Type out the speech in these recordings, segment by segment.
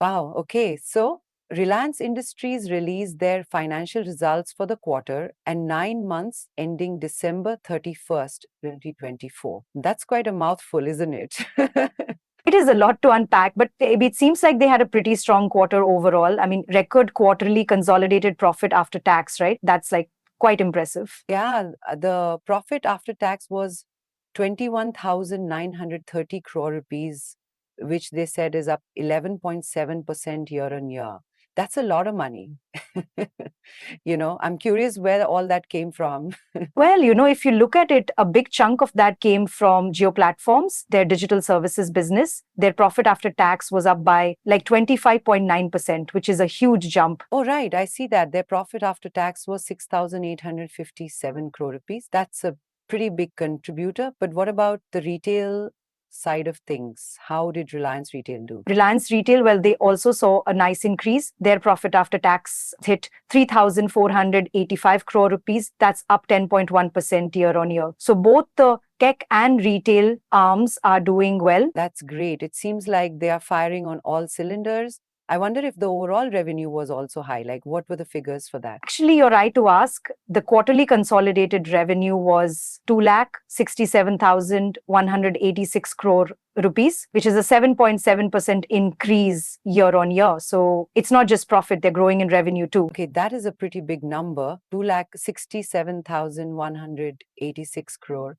Wow. Okay. So Reliance Industries released their financial results for the quarter and 9 months ending December 31st, 2024. That's quite a mouthful, isn't it? It is a lot to unpack, but it seems like they had a pretty strong quarter overall. I mean, record quarterly consolidated profit after tax, right? That's like quite impressive. Yeah, the profit after tax was 21,930 crore rupees, which they said is up 11.7% year on year. That's a lot of money. I'm curious where all that came from. Well, if you look at it, a big chunk of that came from Geo Platforms, their digital services business. Their profit after tax was up by like 25.9%, which is a huge jump. Oh, right. I see that. Their profit after tax was 6,857 crore rupees. That's a pretty big contributor. But what about the retail side of things? How did Reliance Retail do? Reliance Retail, well, they also saw a nice increase. Their profit after tax hit 3,485 crore rupees. That's up 10.1% year on year. So both the tech and retail arms are doing well. That's great. It seems like they are firing on all cylinders. I wonder if the overall revenue was also high. Like, what were the figures for that? Actually, you're right to ask. The quarterly consolidated revenue was 2,67,186 crore rupees, which is a 7.7% increase year on year. So it's not just profit, they're growing in revenue too. Okay, that is a pretty big number. 2,67,186 crore.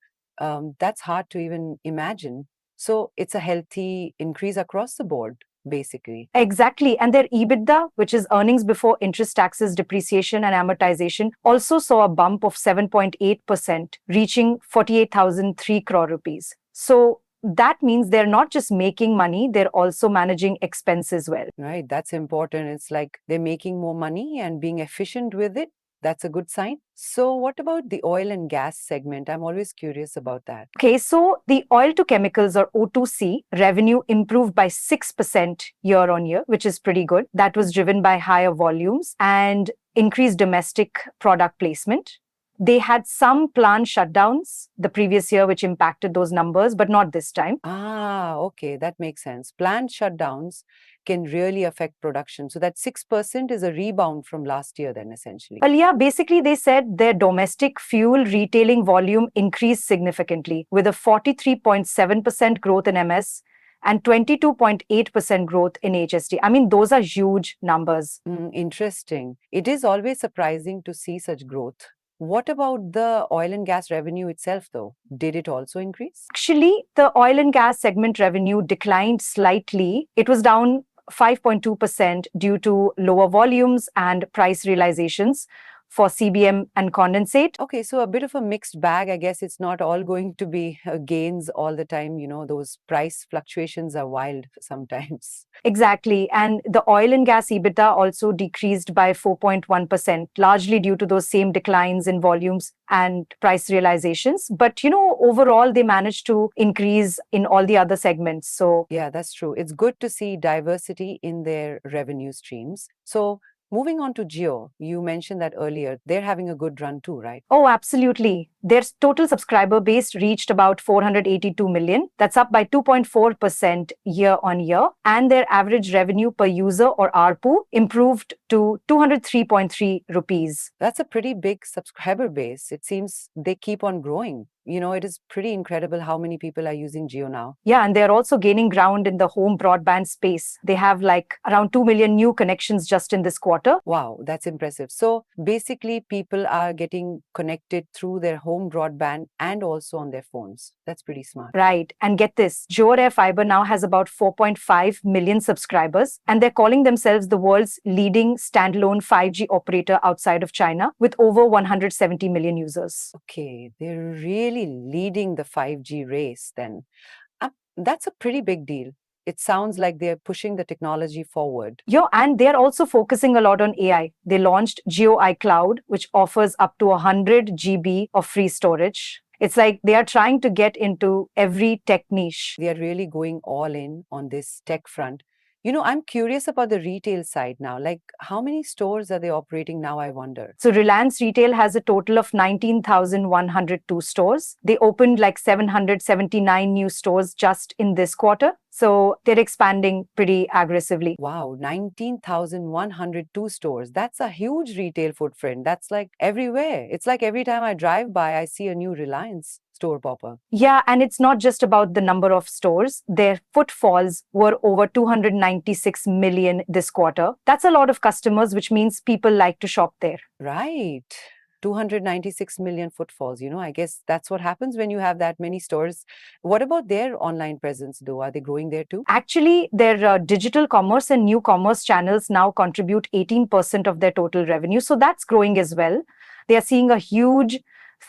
That's hard to even imagine. So it's a healthy increase across the board, basically. Exactly. And their EBITDA, which is earnings before interest, taxes, depreciation, and amortization, also saw a bump of 7.8%, reaching 48,003 crore rupees. So that means they're not just making money, they're also managing expenses well. Right, that's important. It's like they're making more money and being efficient with it. That's a good sign. So, what about the oil and gas segment? I'm always curious about that. Okay, so the oil to chemicals or O2C revenue improved by 6% year on year, which is pretty good. That was driven by higher volumes and increased domestic product placement. They had some plant shutdowns the previous year, which impacted those numbers, but not this time. Ah, okay, that makes sense. Plant shutdowns can really affect production. So, that 6% is a rebound from last year, then essentially. Well, yeah, basically, they said their domestic fuel retailing volume increased significantly with a 43.7% growth in MS and 22.8% growth in HSD. I mean, those are huge numbers. Interesting. It is always surprising to see such growth. What about the oil and gas revenue itself, though? Did it also increase? Actually, the oil and gas segment revenue declined slightly. It was down 5.2% due to lower volumes and price realizations for CBM and condensate. Okay, so a bit of a mixed bag. I guess it's not all going to be gains all the time. Those price fluctuations are wild sometimes. Exactly. And the oil and gas EBITDA also decreased by 4.1%, largely due to those same declines in volumes and price realizations. But, overall, they managed to increase in all the other segments. So, Yeah, that's true. It's good to see diversity in their revenue streams. So, moving on to Geo, you mentioned that earlier. They're having a good run too, right? oh, absolutely. Their total subscriber base reached about 482 million. That's up by 2.4% year on year. And their average revenue per user or ARPU improved to 203.3 rupees. That's a pretty big subscriber base. It seems they keep on growing. It is pretty incredible how many people are using Geo now. Yeah, and they're also gaining ground in the home broadband space. They have like around 2 million new connections just in this quarter. Wow, that's impressive. So basically, people are getting connected through their home broadband and also on their phones. That's pretty smart. Right. And get this, Jio Fiber now has about 4.5 million subscribers, and they're calling themselves the world's leading standalone 5G operator outside of China with over 170 million users. Okay, they're really leading the 5G race then. That's a pretty big deal. It sounds like they're pushing the technology forward. Yeah, and they're also focusing a lot on AI. They launched Geo iCloud, which offers up to 100 GB of free storage. It's like they are trying to get into every tech niche. They are really going all in on this tech front. I'm curious about the retail side now. Like, how many stores are they operating now, I wonder? So Reliance Retail has a total of 19,102 stores. They opened like 779 new stores just in this quarter. So they're expanding pretty aggressively. Wow, 19,102 stores. That's a huge retail footprint. That's like everywhere. It's like every time I drive by, I see a new Reliance store pop up. Yeah, and it's not just about the number of stores. Their footfalls were over 296 million this quarter. That's a lot of customers, which means people like to shop there. Right. 296 million footfalls. I guess that's what happens when you have that many stores. What about their online presence, though? Are they growing there too? Actually, their digital commerce and new commerce channels now contribute 18% of their total revenue. So that's growing as well. They are seeing a huge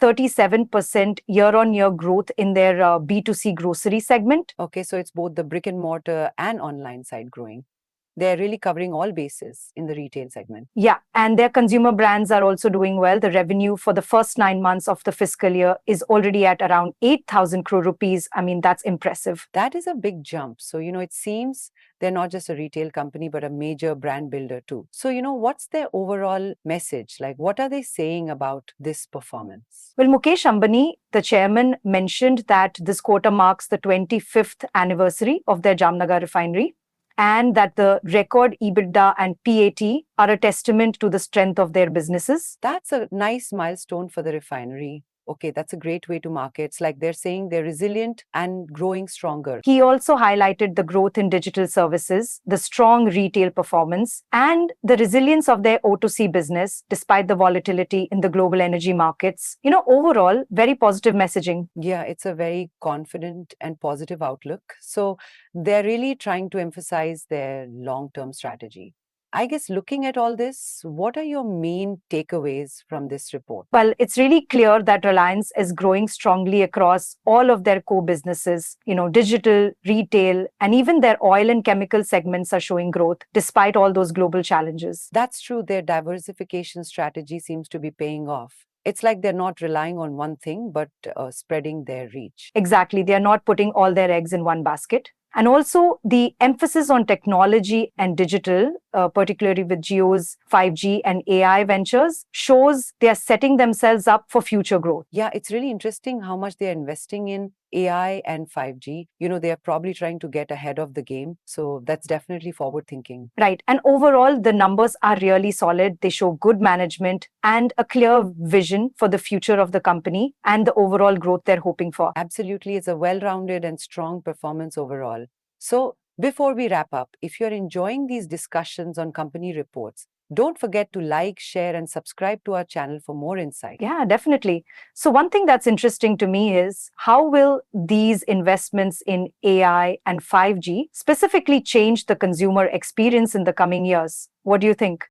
37% year on year growth in their B2C grocery segment. Okay, so it's both the brick and mortar and online side growing. They're really covering all bases in the retail segment. Yeah, and their consumer brands are also doing well. The revenue for the first 9 months of the fiscal year is already at around 8,000 crore rupees. I mean, that's impressive. That is a big jump. So, it seems they're not just a retail company, but a major brand builder too. So, what's their overall message? Like, what are they saying about this performance? Well, Mukesh Ambani, the chairman, mentioned that this quarter marks the 25th anniversary of their Jamnagar refinery, and that the record EBITDA and PAT are a testament to the strength of their businesses. That's a nice milestone for the refinery. Okay, that's a great way to market. It's like they're saying they're resilient and growing stronger. He also highlighted the growth in digital services, the strong retail performance, and the resilience of their O2C business despite the volatility in the global energy markets. Overall, very positive messaging. Yeah, it's a very confident and positive outlook. So they're really trying to emphasize their long-term strategy. I guess looking at all this, what are your main takeaways from this report? Well, it's really clear that Reliance is growing strongly across all of their core businesses. Digital, retail, and even their oil and chemical segments are showing growth despite all those global challenges. That's true. Their diversification strategy seems to be paying off. It's like they're not relying on one thing, but spreading their reach. Exactly. They are not putting all their eggs in one basket. And also the emphasis on technology and digital, particularly with Jio's 5G and AI ventures, shows they are setting themselves up for future growth. Yeah, it's really interesting how much they're investing in AI and 5G. They are probably trying to get ahead of the game. So that's definitely forward thinking. Right. And overall, the numbers are really solid. They show good management and a clear vision for the future of the company and the overall growth they're hoping for. Absolutely. It's a well-rounded and strong performance overall. So before we wrap up, if you're enjoying these discussions on company reports, don't forget to like, share, and subscribe to our channel for more insight. Yeah, definitely. So one thing that's interesting to me is how will these investments in AI and 5G specifically change the consumer experience in the coming years? What do you think?